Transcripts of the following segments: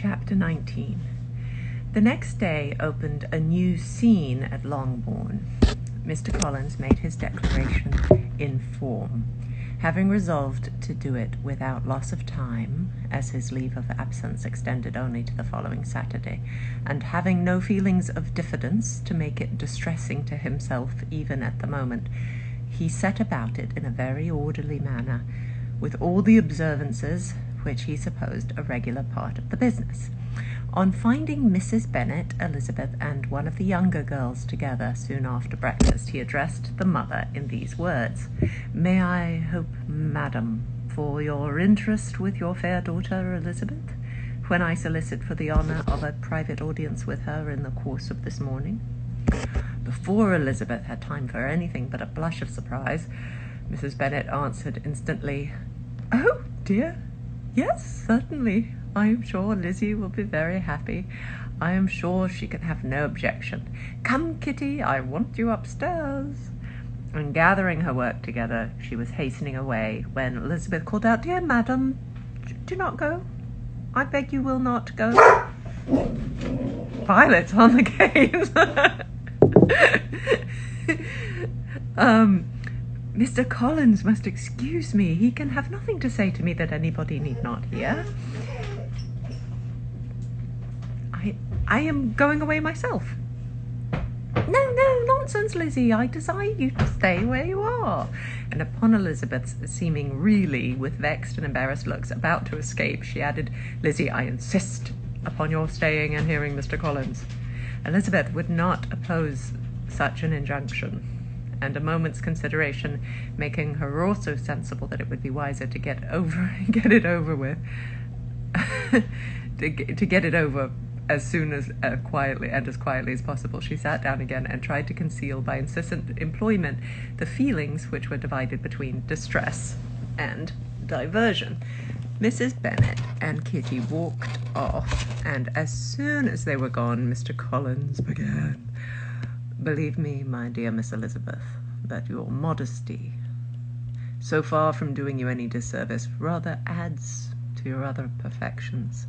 Chapter 19. The next day opened a new scene at Longbourn. Mr. Collins made his declaration in form, having resolved to do it without loss of time, as his leave of absence extended only to the following Saturday, and having no feelings of diffidence to make it distressing to himself even at the moment, he set about it in a very orderly manner, with all the observances which he supposed a regular part of the business. On finding Mrs. Bennet, Elizabeth, and one of the younger girls together soon after breakfast, he addressed the mother in these words: "May I hope, madam, for your interest with your fair daughter Elizabeth, when I solicit for the honour of a private audience with her in the course of this morning?" Before Elizabeth had time for anything but a blush of surprise, Mrs. Bennet answered instantly, "Oh, dear, yes, certainly. I am sure Lizzie will be very happy. I am sure she can have no objection. Come, Kitty, I want you upstairs." And gathering her work together, she was hastening away, when Elizabeth called out, "Dear madam, do not go. I beg you will not go." Violet's on the case. Mr. Collins must excuse me. He can have nothing to say to me that anybody need not hear. I am going away myself. No, nonsense, Lizzie. I desire you to stay where you are." And upon Elizabeth's seeming really, with vexed and embarrassed looks, about to escape, she added, "Lizzie, I insist upon your staying and hearing Mr. Collins." Elizabeth would not oppose such an injunction, and a moment's consideration making her also sensible that it would be wiser to get it over with, to get it over as soon as quietly as possible, she sat down again and tried to conceal by insistent employment the feelings which were divided between distress and diversion. Mrs. Bennet and Kitty walked off, and as soon as they were gone, Mr. Collins began: "Believe me, my dear Miss Elizabeth, that your modesty, so far from doing you any disservice, rather adds to your other perfections.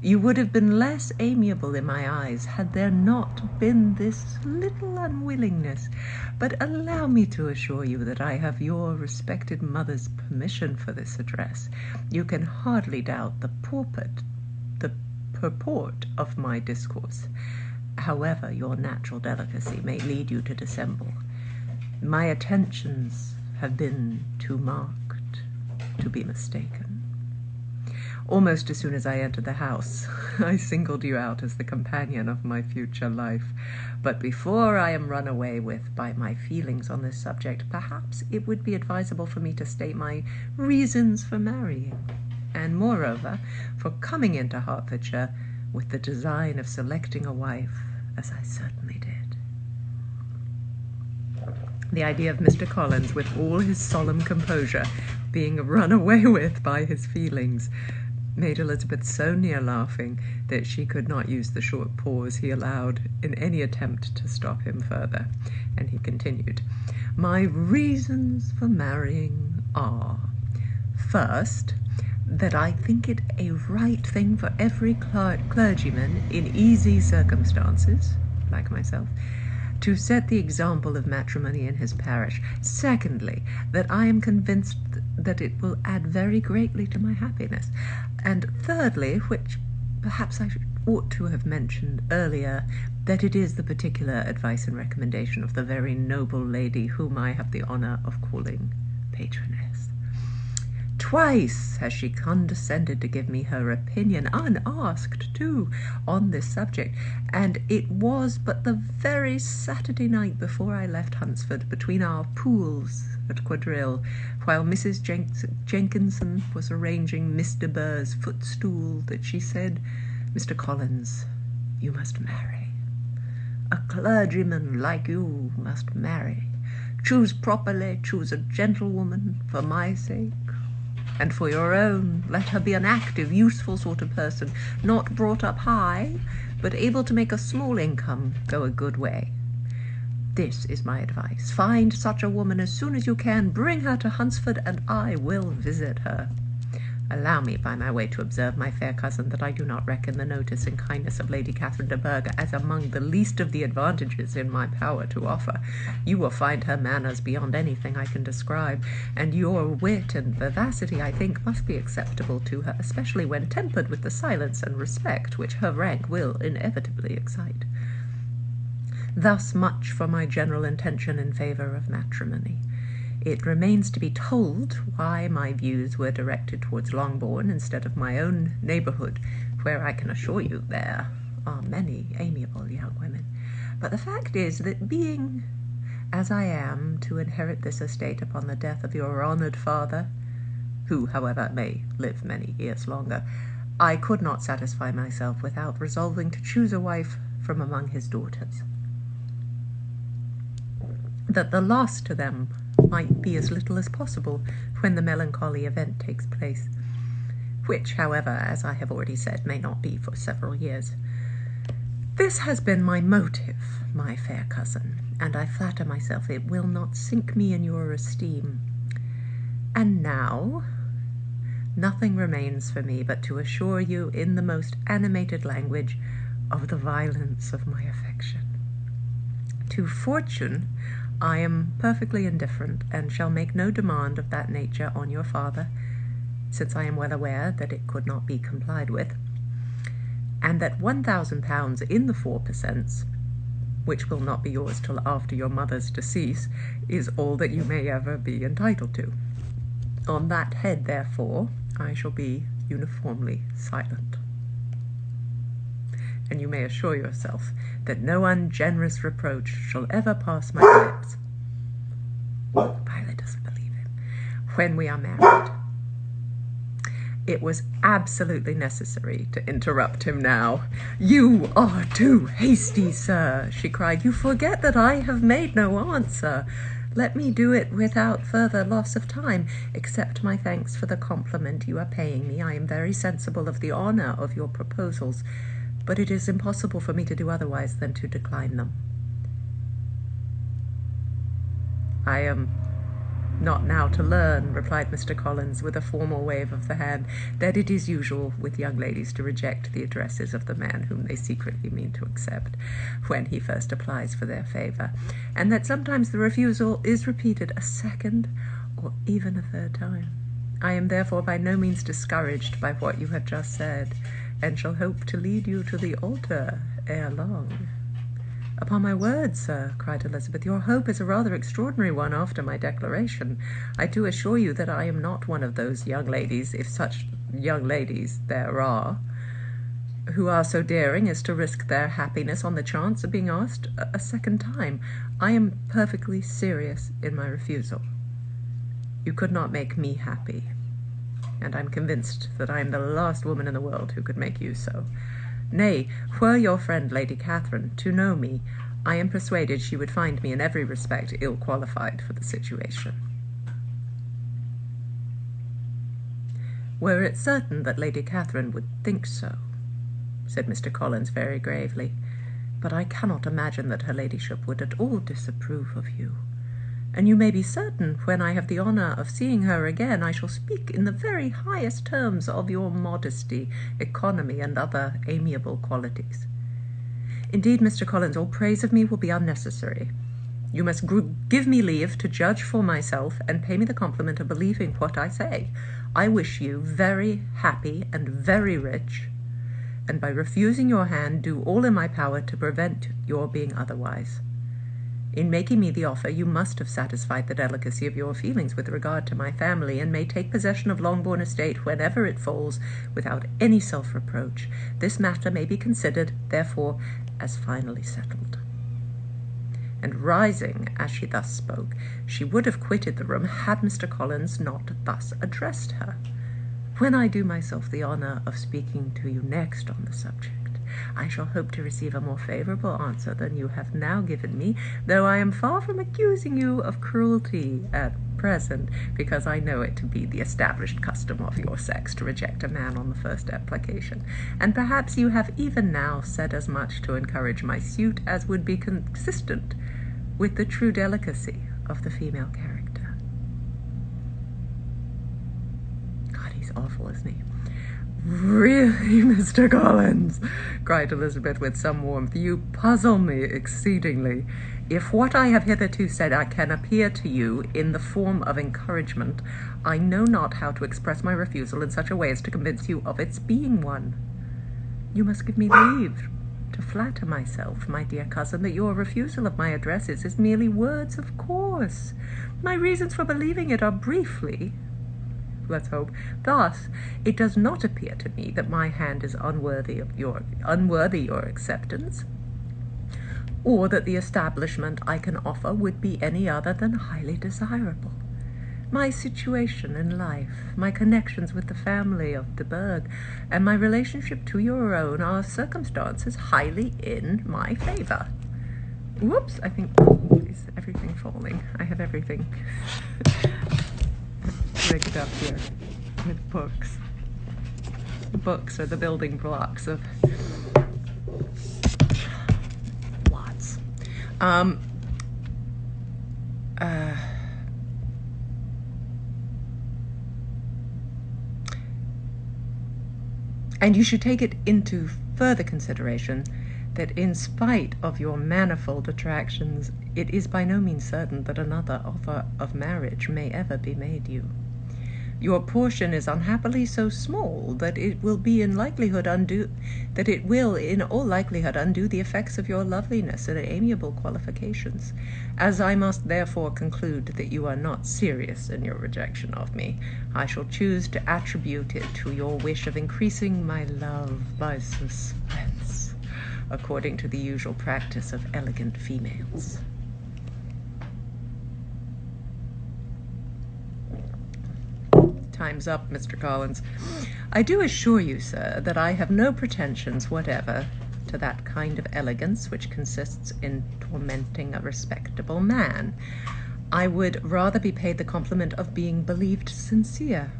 You would have been less amiable in my eyes had there not been this little unwillingness. But allow me to assure you that I have your respected mother's permission for this address. You can hardly doubt the purport of my discourse, however your natural delicacy may lead you to dissemble. My attentions have been too marked to be mistaken. Almost as soon as I entered the house, I singled you out as the companion of my future life. But before I am run away with by my feelings on this subject, perhaps it would be advisable for me to state my reasons for marrying, and moreover, for coming into Hertfordshire with the design of selecting a wife, as I certainly did." The idea of Mr. Collins, with all his solemn composure, being run away with by his feelings, made Elizabeth so near laughing that she could not use the short pause he allowed in any attempt to stop him further, and he continued: "My reasons for marrying are, first, that I think it a right thing for every clergyman in easy circumstances, like myself, to set the example of matrimony in his parish. Secondly, that I am convinced that it will add very greatly to my happiness. And thirdly, which perhaps I ought to have mentioned earlier, that it is the particular advice and recommendation of the very noble lady whom I have the honour of calling patroness. Twice has she condescended to give me her opinion, unasked too, on this subject, and it was but the very Saturday night before I left Hunsford, between our pools at quadrille, while Mrs. Jenkinson was arranging Miss de Bourgh's footstool, that she said, 'Mr. Collins, you must marry. A clergyman like you must marry. Choose properly, choose a gentlewoman for my sake, and for your own. Let her be an active, useful sort of person, not brought up high, but able to make a small income go a good way. This is my advice. Find such a woman as soon as you can, bring her to Hunsford, and I will visit her. Allow me, by my way, to observe, my fair cousin, that I do not reckon the notice and kindness of Lady Catherine de Bourgh as among the least of the advantages in my power to offer. You will find her manners beyond anything I can describe, and your wit and vivacity, I think, must be acceptable to her, especially when tempered with the silence and respect which her rank will inevitably excite. Thus much for my general intention in favour of matrimony. It remains to be told why my views were directed towards Longbourn instead of my own neighbourhood, where I can assure you there are many amiable young women. But the fact is that being, as I am, to inherit this estate upon the death of your honoured father, who, however, may live many years longer, I could not satisfy myself without resolving to choose a wife from among his daughters, that the loss to them might be as little as possible when the melancholy event takes place, which, however, as I have already said, may not be for several years. This has been my motive, my fair cousin, and I flatter myself it will not sink me in your esteem. And now, nothing remains for me but to assure you in the most animated language of the violence of my affection. To fortune I am perfectly indifferent, and shall make no demand of that nature on your father, since I am well aware that it could not be complied with, and that £1,000 in the 4%, which will not be yours till after your mother's decease, is all that you may ever be entitled to. On that head, therefore, I shall be uniformly silent. And you may assure yourself that no ungenerous reproach shall ever pass my lips. Violet doesn't believe him. When we are married. It was absolutely necessary to interrupt him now. "You are too hasty, sir," she cried. "You forget that I have made no answer. Let me do it without further loss of time. Accept my thanks for the compliment you are paying me. I am very sensible of the honour of your proposals, but it is impossible for me to do otherwise than to decline them. I am not now to learn," replied Mr. Collins, with a formal wave of the hand, "that it is usual with young ladies to reject the addresses of the man whom they secretly mean to accept, when he first applies for their favour, and that sometimes the refusal is repeated a second or even a third time. I am therefore by no means discouraged by what you have just said, and shall hope to lead you to the altar ere long." "Upon my word, sir," cried Elizabeth, "your hope is a rather extraordinary one after my declaration. I do assure you that I am not one of those young ladies, if such young ladies there are, who are so daring as to risk their happiness on the chance of being asked a second time. I am perfectly serious in my refusal. You could not make me happy, and I'm convinced that I am the last woman in the world who could make you so. Nay, were your friend Lady Catherine to know me, I am persuaded she would find me in every respect ill qualified for the situation." "Were it certain that Lady Catherine would think so," said Mr. Collins very gravely, "but I cannot imagine that her ladyship would at all disapprove of you. And you may be certain, when I have the honour of seeing her again, I shall speak in the very highest terms of your modesty, economy, and other amiable qualities. Indeed, Mr. Collins, all praise of me will be unnecessary. You must give me leave to judge for myself, and pay me the compliment of believing what I say. I wish you very happy and very rich, and by refusing your hand, do all in my power to prevent your being otherwise. In making me the offer, you must have satisfied the delicacy of your feelings with regard to my family, and may take possession of Longbourn estate whenever it falls, without any self-reproach. This matter may be considered, therefore, as finally settled." And rising as she thus spoke, she would have quitted the room had Mr. Collins not thus addressed her. "When I do myself the honour of speaking to you next on the subject, I shall hope to receive a more favourable answer than you have now given me, though I am far from accusing you of cruelty at present, because I know it to be the established custom of your sex to reject a man on the first application, and perhaps you have even now said as much to encourage my suit as would be consistent with the true delicacy of the female character." God, he's He's awful, isn't he? Really, Mr. Collins, cried Elizabeth with some warmth, you puzzle me exceedingly. If what I have hitherto said can appear to you in the form of encouragement, I know not how to express my refusal in such a way as to convince you of its being one. You must give me leave to flatter myself, my dear cousin, that your refusal of my addresses is merely words of course. My reasons for believing it are briefly, let's hope, thus, it does not appear to me that my hand is unworthy your acceptance, or that the establishment I can offer would be any other than highly desirable. My situation in life, my connections with the family of de Bourgh, and my relationship to your own are circumstances highly in my favour. Whoops, I think, is everything falling? I have everything rigged up here with books. The books are the building blocks of lots. And you should take it into further consideration that in spite of your manifold attractions, it is by no means certain that another offer of marriage may ever be made you. Your portion is unhappily so small that it will in all likelihood undo the effects of your loveliness and amiable qualifications. As I must therefore conclude that you are not serious in your rejection of me, I shall choose to attribute it to your wish of increasing my love by suspense, according to the usual practice of elegant females. Time's up, Mr. Collins. I do assure you, sir, that I have no pretensions whatever to that kind of elegance which consists in tormenting a respectable man. I would rather be paid the compliment of being believed sincere.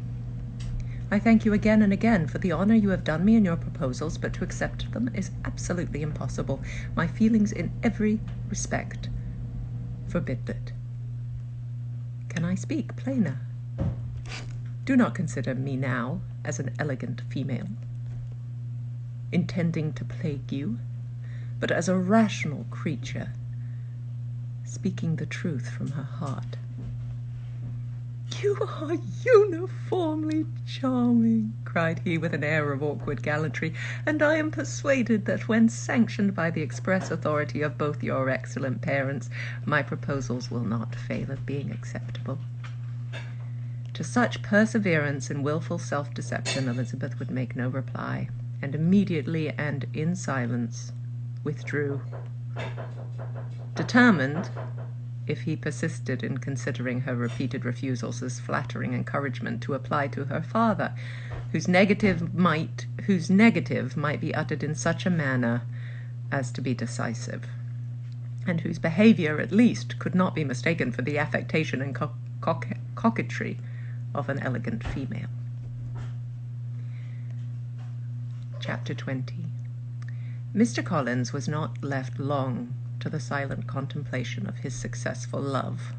I thank you again and again for the honour you have done me in your proposals, but to accept them is absolutely impossible. My feelings in every respect forbid it. Can I speak plainer? Do not consider me now as an elegant female, intending to plague you, but as a rational creature, speaking the truth from her heart. You are uniformly charming, cried he with an air of awkward gallantry, and I am persuaded that when sanctioned by the express authority of both your excellent parents, my proposals will not fail of being acceptable. To such perseverance in wilful self-deception Elizabeth would make no reply, and immediately and in silence withdrew, determined, if he persisted in considering her repeated refusals as flattering encouragement, to apply to her father, whose negative might be uttered in such a manner as to be decisive, and whose behaviour at least could not be mistaken for the affectation and coquetry of an elegant female. Chapter 20. Mr. Collins was not left long to the silent contemplation of his successful love,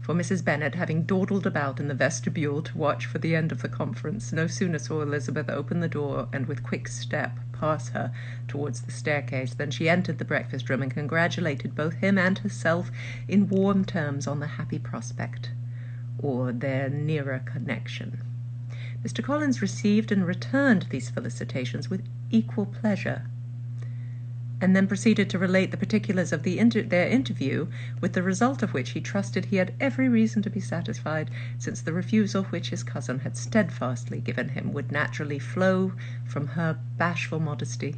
for Mrs. Bennet, having dawdled about in the vestibule to watch for the end of the conference, no sooner saw Elizabeth open the door and with quick step pass her towards the staircase than she entered the breakfast-room and congratulated both him and herself in warm terms on the happy prospect, or their nearer connection. Mr. Collins received and returned these felicitations with equal pleasure, and then proceeded to relate the particulars of their interview, with the result of which he trusted he had every reason to be satisfied, since the refusal which his cousin had steadfastly given him would naturally flow from her bashful modesty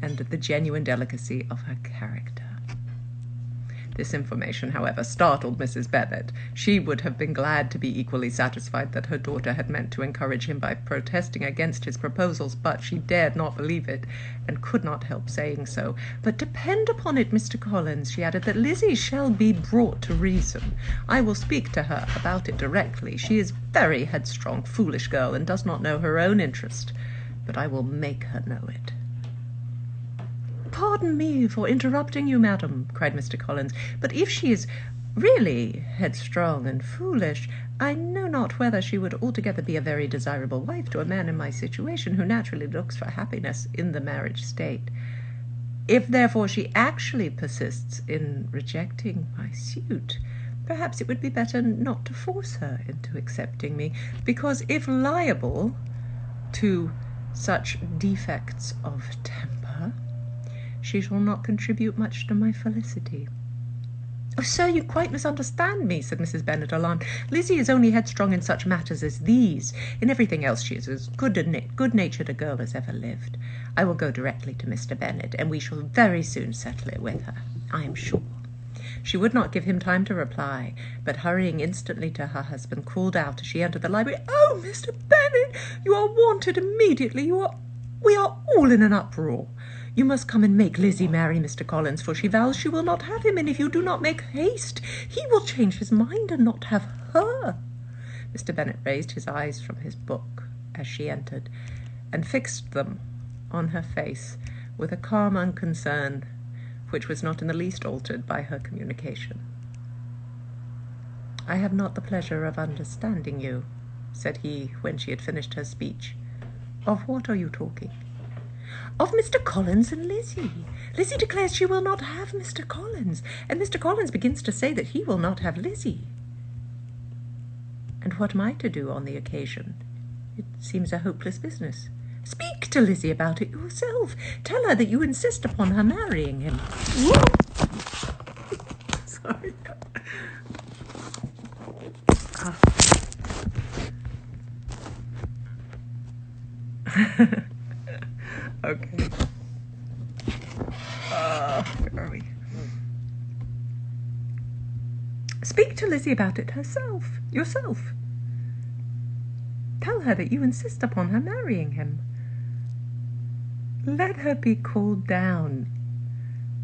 and the genuine delicacy of her character. This information, however, startled Mrs. Bennet. She would have been glad to be equally satisfied that her daughter had meant to encourage him by protesting against his proposals, but she dared not believe it, and could not help saying so. But depend upon it, Mr. Collins, she added, that Lizzie shall be brought to reason. I will speak to her about it directly. She is very headstrong, foolish girl, and does not know her own interest, but I will make her know it. Pardon me for interrupting you, madam, cried Mr. Collins, but if she is Really headstrong and foolish, I know not whether she would altogether be a very desirable wife to a man in my situation, who naturally looks for happiness in the marriage state. If therefore she actually persists in rejecting my suit, perhaps it would be better not to force her into accepting me, because if liable to such defects of temper, she shall not contribute much to my felicity. "Oh, sir, you quite misunderstand me," said Mrs. Bennet, alarmed. "Lizzie is only headstrong in such matters as these. In everything else she is as good-natured a girl as ever lived. I will go directly to Mr. Bennet, and we shall very soon settle it with her, I am sure." She would not give him time to reply, but hurrying instantly to her husband, called out as she entered the library, "Oh, Mr. Bennet, you are wanted immediately. We are all in an uproar. You must come and make Lizzie marry Mr. Collins, for she vows she will not have him, and if you do not make haste, he will change his mind and not have her." Mr. Bennet raised his eyes from his book as she entered, and fixed them on her face with a calm unconcern which was not in the least altered by her communication. "I have not the pleasure of understanding you," said he, when she had finished her speech. "Of what are you talking?" "Of Mr. Collins and Lizzie. Lizzie declares she will not have Mr. Collins, and Mr. Collins begins to say that he will not have Lizzie." "And what am I to do on the occasion? It seems a hopeless business." "Speak to Lizzie about it yourself. Tell her that you insist upon her marrying him." Whoa! Sorry. Okay. Where are we? "Speak to Lizzie about it yourself. Tell her that you insist upon her marrying him. Let her be cooled down.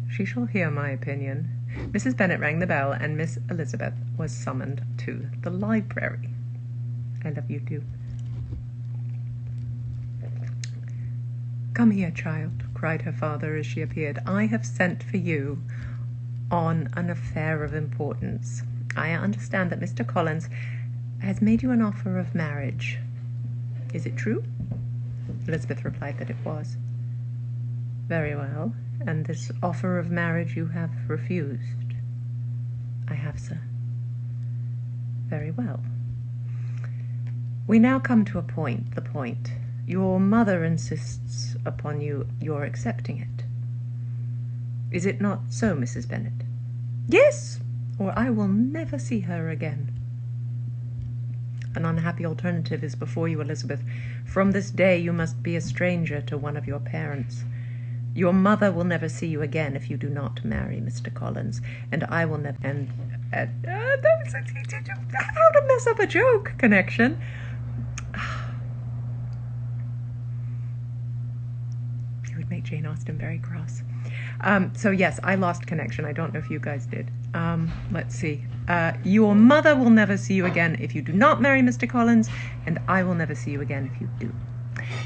She shall hear my opinion." Mrs. Bennet rang the bell, and Miss Elizabeth was summoned to the library. I love you too. "Come here, child," cried her father as she appeared. "I have sent for you on an affair of importance. I understand that Mr. Collins has made you an offer of marriage. Is it true?" Elizabeth replied that it was. "Very well. And this offer of marriage you have refused?" "I have, sir." "Very well. We now come to the point. Your mother insists upon your accepting it. Is it not so, Mrs. Bennet?" "Yes, or I will never see her again." "An unhappy alternative is before you, Elizabeth. From this day you must be a stranger to one of your parents. Your mother will never see you again if you do not marry Mr. Collins, and I will never... how to mess up a joke connection. You would make Jane Austen very cross. So yes, I lost connection. I don't know if you guys did. Let's see. Your mother will never see you again if you do not marry Mr. Collins, and I will never see you again if you do.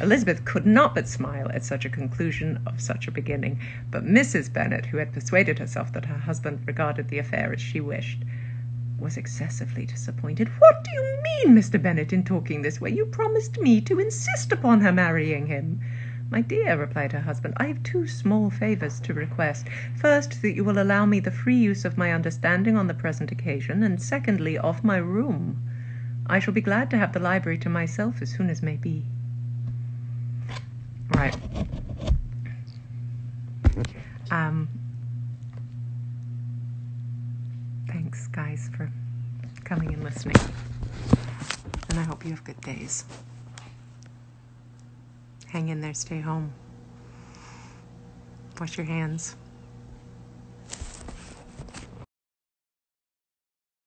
Elizabeth could not but smile at such a conclusion of such a beginning, but Mrs. Bennet, who had persuaded herself that her husband regarded the affair as she wished, was excessively disappointed. "What do you mean, Mr. Bennet, in talking this way? You promised me to insist upon her marrying him." "My dear," replied her husband, "I have two small favours to request. First, that you will allow me the free use of my understanding on the present occasion, and secondly, of my room. I shall be glad to have the library to myself as soon as may be." Right. Thanks, guys, for coming and listening. And I hope you have good days. Hang in there, stay home. Wash your hands.